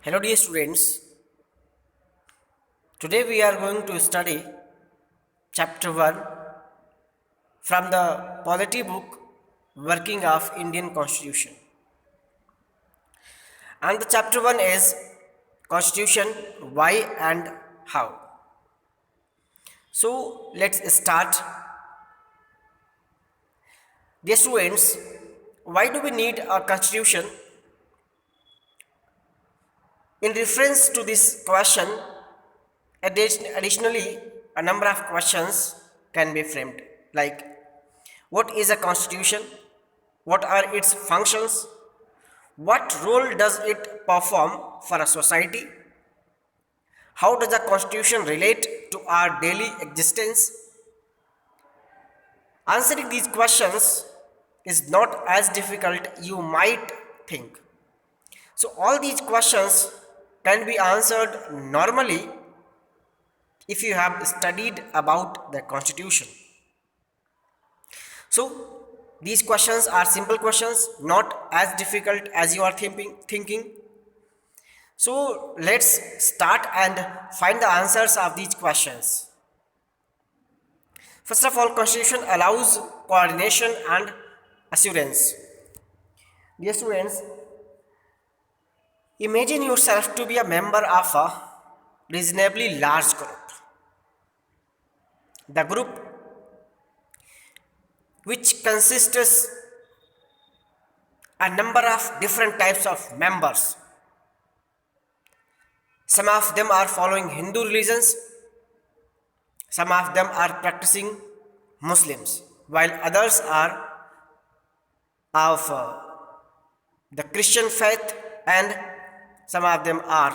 Hello, dear students. Today we are going to study chapter 1 from the polity book Working of Indian Constitution. And the chapter 1 is Constitution Why and How. So let's start. Dear students, why do we need a constitution? In reference to this question, additionally, a number of questions can be framed like what is a constitution? What are its functions? What role does it perform for a society? How does the constitution relate to our daily existence? Answering these questions is not as difficult you might think. So all these questions can be answered normally if you have studied about the constitution. So these questions are simple questions, not as difficult as you are thinking. So let's start and find the answers of these questions. First of all, constitution allows coordination and assurance. Dear students, imagine yourself to be a member of a reasonably large group. The group which consists a number of different types of members. Some of them are following Hindu religions, some of them are practicing Muslims, while others are of the Christian faith, and some of them are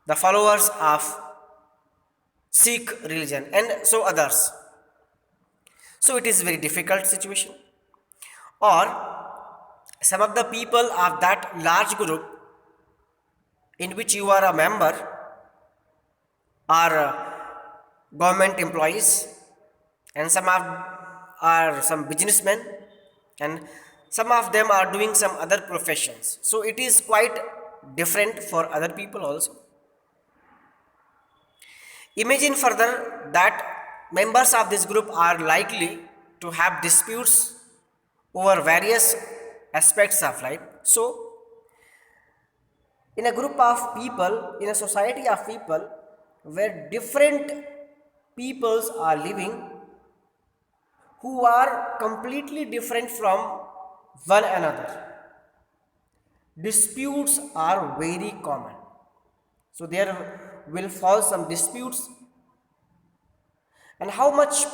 the followers of Sikh religion, and so others. So it is very difficult situation. Or some of the people of that large group in which you are a member are government employees, and are some businessmen, and some of them are doing some other professions. So it is quite different for other people also. Imagine further that members of this group are likely to have disputes over various aspects of life. So in a group of people, in a society of people where different peoples are living who are completely different from one another, disputes are very common. So there will fall some disputes, and how much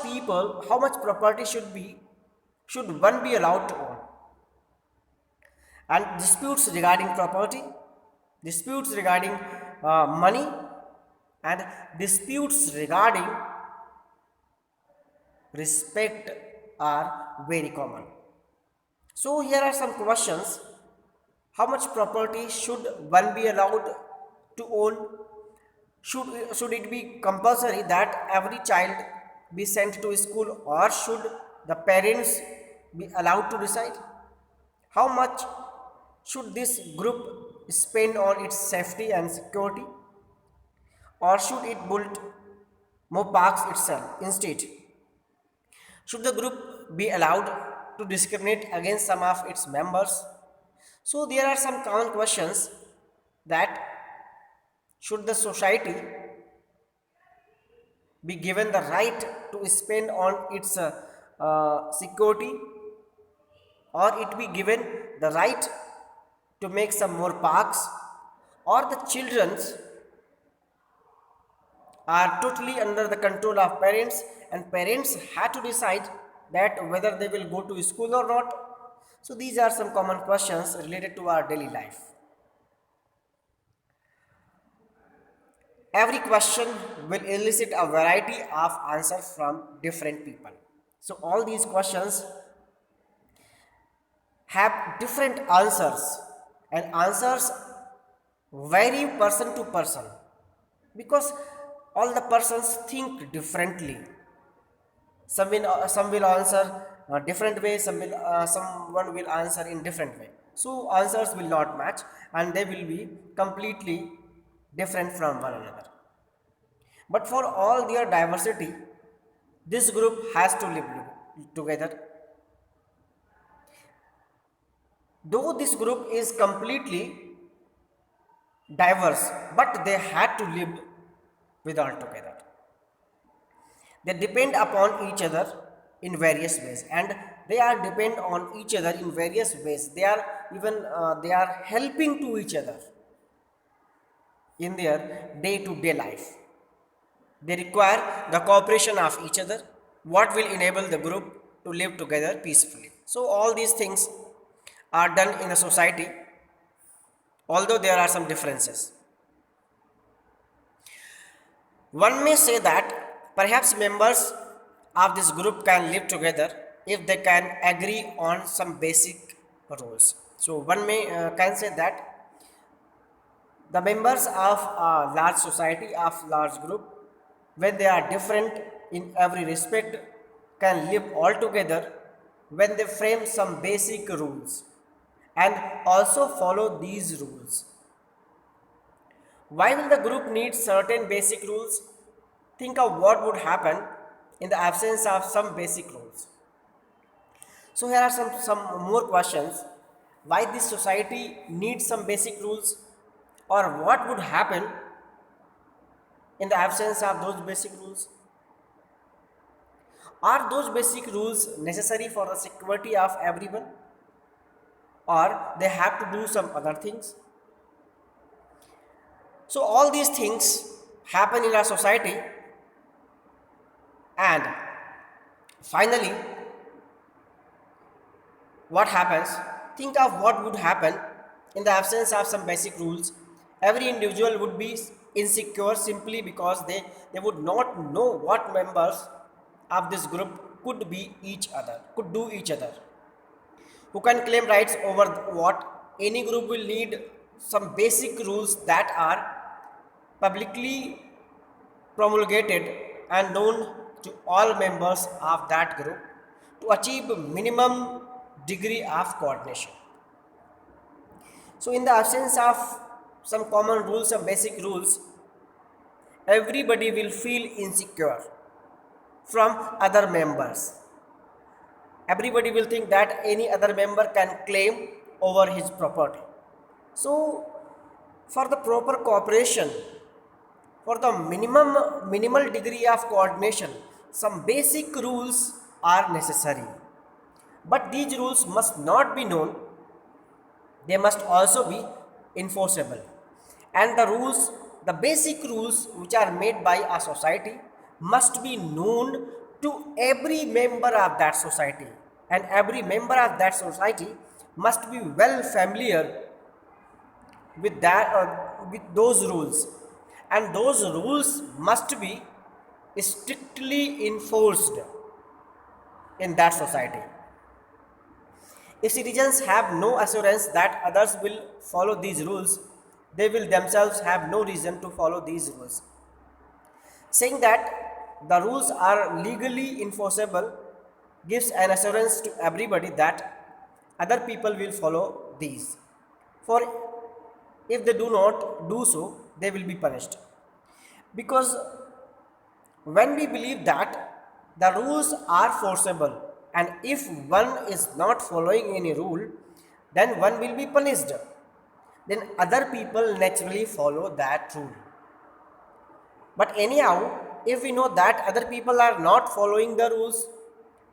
property should one be allowed to own, and disputes regarding property, disputes regarding money, and disputes regarding respect are very common. So here are some questions. How much property should one be allowed to own? Should it be compulsory that every child be sent to school, or should the parents be allowed to decide? How much should this group spend on its safety and security, or should it build more parks itself instead? Should the group be allowed to discriminate against some of its members? So there are some common questions that should the society be given the right to spend on its security, or it be given the right to make some more parks, or the children are totally under the control of parents, and parents have to decide that whether they will go to school or not. So these are some common questions related to our daily life. Every question will elicit a variety of answers from different people. So all these questions have different answers, and answers vary person to person, because all the persons think differently. Some will answer different way, someone will answer in different way. So answers will not match and they will be completely different from one another. But for all their diversity, this group has to live together. Though this group is completely diverse, but they had to live with all together. They depend upon each other in various ways, and they are depend on each other in various ways. They are even they are helping to each other in their day-to-day life. They require the cooperation of each other, what will enable the group to live together peacefully. So all these things are done in a society, although there are some differences. One may say that perhaps members of this group can live together if they can agree on some basic rules. So one may can say that the members of a large society, of large group, when they are different in every respect, can live all together when they frame some basic rules and also follow these rules. Why will the group need certain basic rules? Think of what would happen in the absence of some basic rules. So here are some more questions. Why this society needs some basic rules, or what would happen in the absence of those basic rules? Are those basic rules necessary for the security of everyone, or they have to do some other things? So all these things happen in our society, and finally what happens? Think of what would happen in the absence of some basic rules. Every individual would be insecure simply because they would not know what members of this group could be each other, could do each other. Who can claim rights over what? Any group will need some basic rules that are publicly promulgated and known to all members of that group to achieve minimum degree of coordination. So in the absence of some common rules, some basic rules, everybody will feel insecure from other members. Everybody will think that any other member can claim over his property. So for the proper cooperation, for the minimal degree of coordination, some basic rules are necessary. But these rules must not be known, they must also be enforceable. And the rules, the basic rules which are made by a society, must be known to every member of that society. And every member of that society must be well familiar with that with those rules, and those rules must be strictly enforced in that society. If citizens have no assurance that others will follow these rules, they will themselves have no reason to follow these rules. Saying that the rules are legally enforceable gives an assurance to everybody that other people will follow these. For if they do not do so, they will be punished. Because when we believe that the rules are forcible, and if one is not following any rule, then one will be punished, then other people naturally follow that rule. But anyhow, if we know that other people are not following the rules,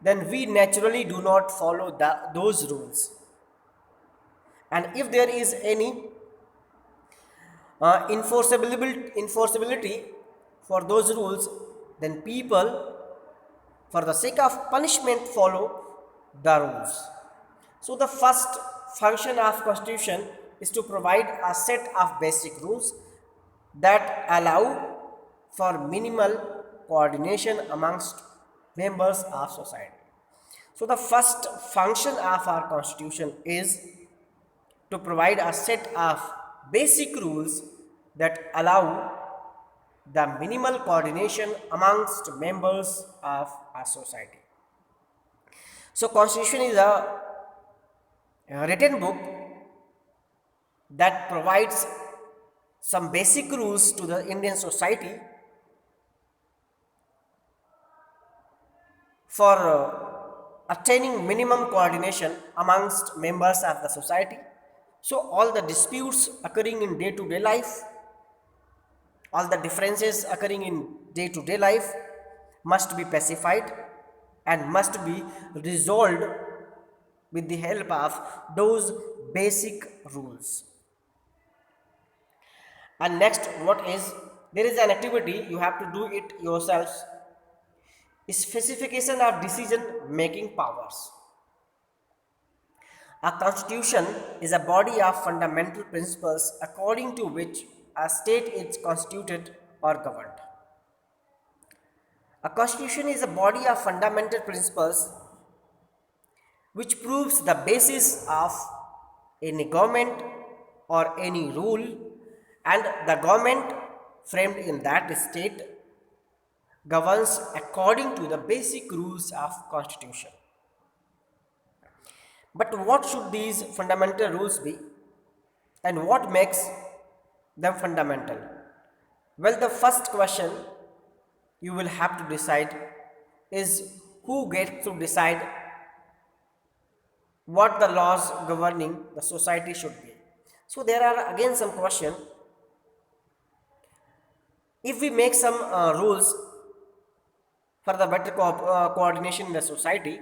then we naturally do not follow those rules. And if there is any enforceability for those rules, then people, for the sake of punishment, follow the rules. So the first function of constitution is to provide a set of basic rules that allow for minimal coordination amongst members of society. So the first function of our constitution is to provide a set of basic rules that allow the minimal coordination amongst members of our society. So constitution is a written book that provides some basic rules to the Indian society for attaining minimum coordination amongst members of the society. So, all the disputes occurring in day to day life, all the differences occurring in day to day life must be pacified and must be resolved with the help of those basic rules. And next, what is there is an activity you have to do it yourselves. Specification of decision making powers. A constitution is a body of fundamental principles according to which a state is constituted or governed. A constitution is a body of fundamental principles which proves the basis of any government or any rule, and the government framed in that state governs according to the basic rules of constitution. But what should these fundamental rules be, and what makes them fundamental? Well, the first question you will have to decide is who gets to decide what the laws governing the society should be. So there are again some question. If we make some rules for the better coordination in the society,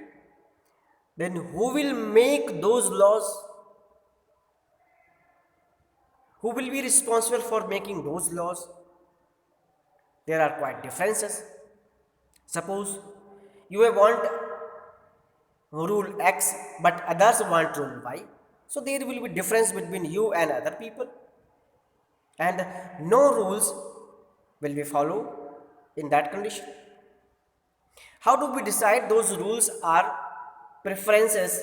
then who will make those laws? Who will be responsible for making those laws? There are quite differences. Suppose you want rule X but others want rule Y. So there will be difference between you and other people, and no rules will be followed in that condition. How do we decide those rules or preferences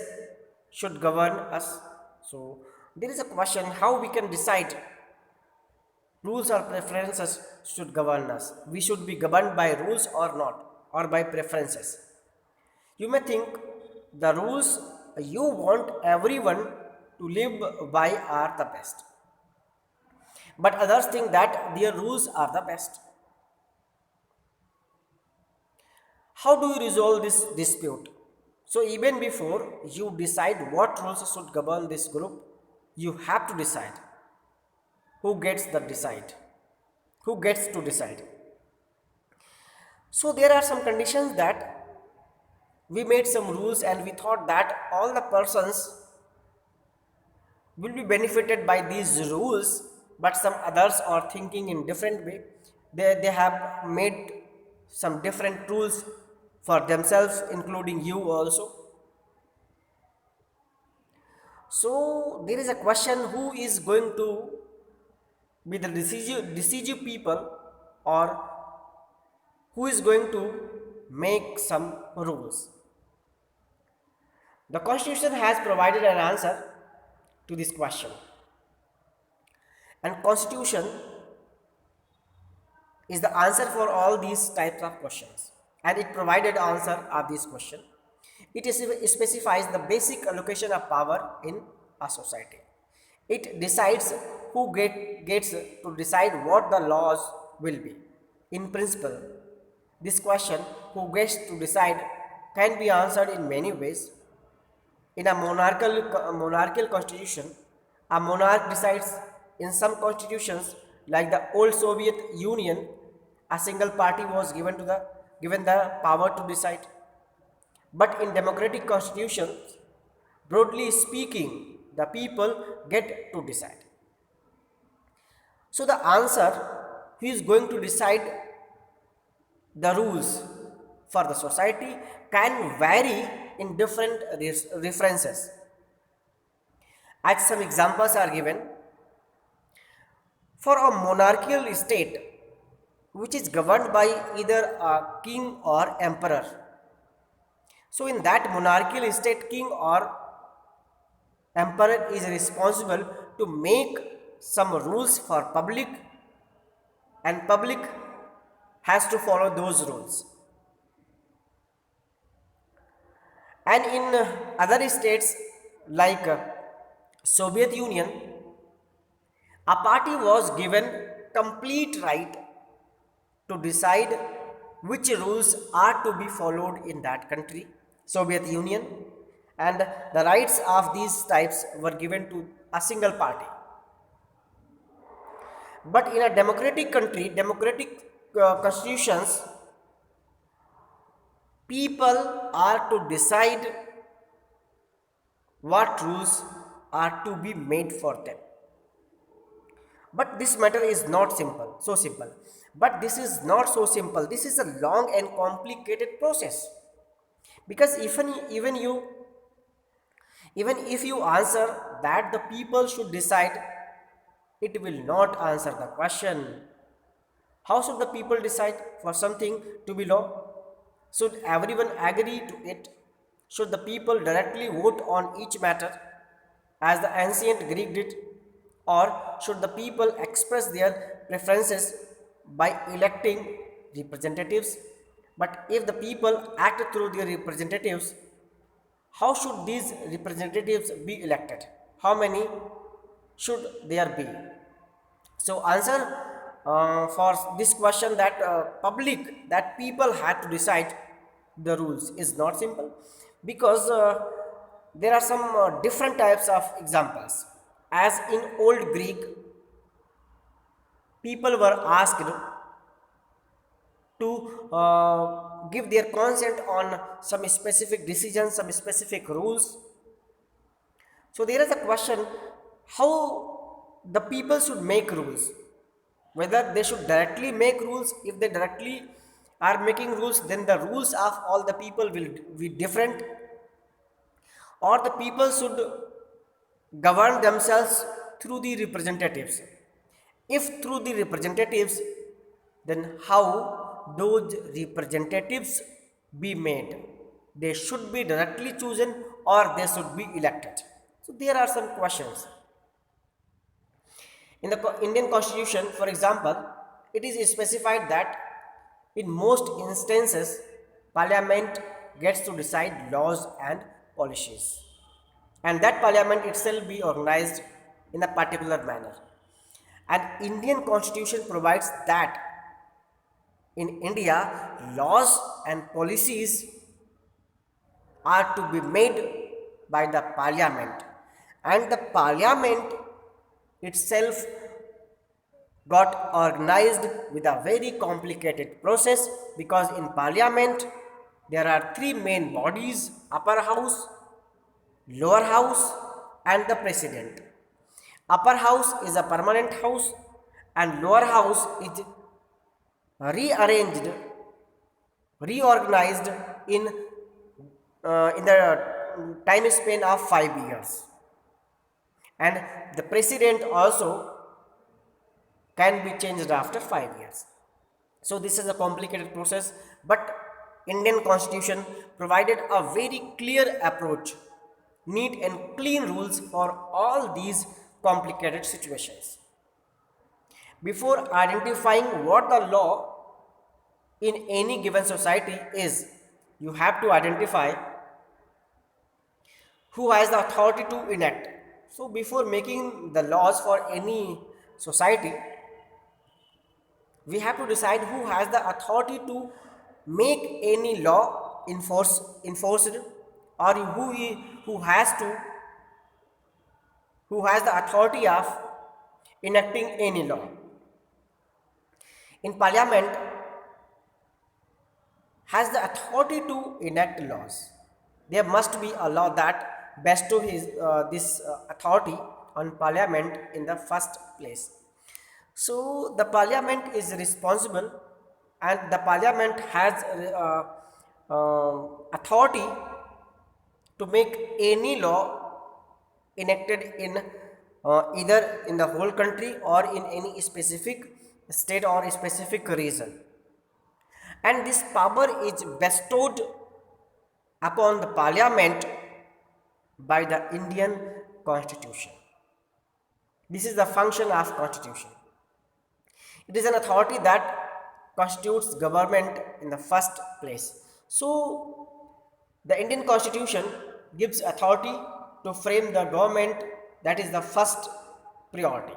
should govern us? So there is a question how we can decide rules or preferences should govern us. We should be governed by rules or not, or by preferences. You may think the rules you want everyone to live by are the best, but others think that their rules are the best. How do you resolve this dispute? So, even before you decide what rules should govern this group, you have to decide who gets the decide, who gets to decide. So, there are some conditions that we made some rules and we thought that all the persons will be benefited by these rules, but some others are thinking in different way. They have made some different rules for themselves, including you also. So there is a question who is going to be the decisive people, or who is going to make some rules. The constitution has provided an answer to this question, and constitution is the answer for all these types of questions, and it provided answer of this question. It specifies the basic allocation of power in a society. It decides who gets to decide what the laws will be. In principle, this question, who gets to decide, can be answered in many ways. In a monarchical constitution, a monarch decides. In some constitutions, like the old Soviet Union, a single party was given the power to decide. But in democratic constitutions, broadly speaking, the people get to decide. So the answer, who is going to decide the rules for the society, can vary in different references. As some examples are given, for a monarchical state which is governed by either a king or emperor. So in that monarchical state, king or emperor is responsible to make some rules for public, and public has to follow those rules. And in other states like Soviet Union, A party was given complete right to decide which rules are to be followed in that country, Soviet Union, and the rights of these types were given to a single party. But in a democratic country, democratic constitutions, people are to decide what rules are to be made for them. But this matter is not simple, so simple. But this is not so simple. This is a long and complicated process. Because even if you answer that the people should decide, it will not answer the question. How should the people decide for something to be law? Should everyone agree to it? Should the people directly vote on each matter as the ancient Greek did? Or should the people express their preferences by electing representatives? But if the people act through their representatives, how should these representatives be elected? How many should there be? So answer for this question that public that people have to decide the rules is not simple, because there are some different types of examples. As in old Greek, people were asked to give their consent on some specific decisions, some specific rules. So there is a question how the people should make rules, whether they should directly make rules. If they directly are making rules, then the rules of all the people will be different, or the people should govern themselves through the representatives. If through the representatives, then how those representatives be made? They should be directly chosen or they should be elected. So there are some questions. In the Indian Constitution, for example, it is specified that in most instances, Parliament gets to decide laws and policies, and that Parliament itself be organized in a particular manner. And Indian Constitution provides that in India, laws and policies are to be made by the Parliament, and the Parliament itself got organized with a very complicated process, because in Parliament there are three main bodies: upper house, lower house, and the president. Upper house is a permanent house, and lower house is rearranged, reorganized in the time span of 5 years, and the president also can be changed after 5 years. So this is a complicated process, but Indian Constitution provided a very clear approach, neat and clean rules for all these complicated situations. Before identifying what the law in any given society is, you have to identify who has the authority to enact. So before making the laws for any society, we have to decide who has the authority to make any law enforced, or who has to who has the authority of enacting any law. In Parliament has the authority to enact laws. There must be a law that bestows this authority on Parliament in the first place. So the Parliament is responsible, and the Parliament has authority to make any law enacted in either in the whole country or in any specific state or specific region. And this power is bestowed upon the Parliament by the Indian Constitution. This is the function of Constitution. It is an authority that constitutes government in the first place. So the Indian Constitution gives authority to frame the government. That is the first priority.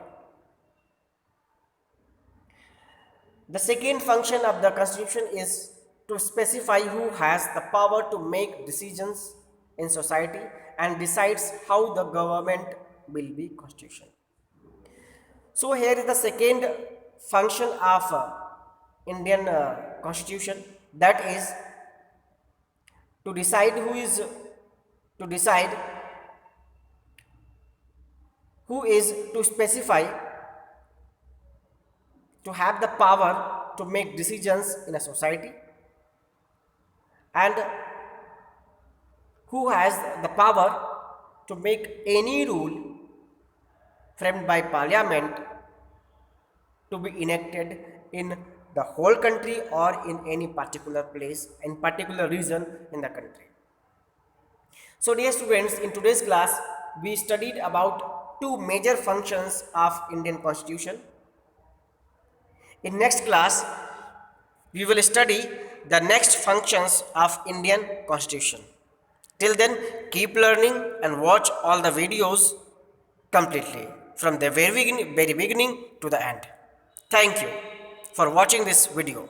The second function of the constitution is to specify who has the power to make decisions in society and decides how the government will be constitution. So here is the second function of Indian constitution, that is to decide to decide who is to specify to have the power to make decisions in a society and who has the power to make any rule framed by parliament to be enacted in the whole country or in any particular place in particular region in the country. So dear students, in today's class we studied about two major functions of Indian constitution. In next class we will study the next functions of Indian constitution. Till then, keep learning and watch all the videos completely from the very beginning to the end. Thank you for watching this video.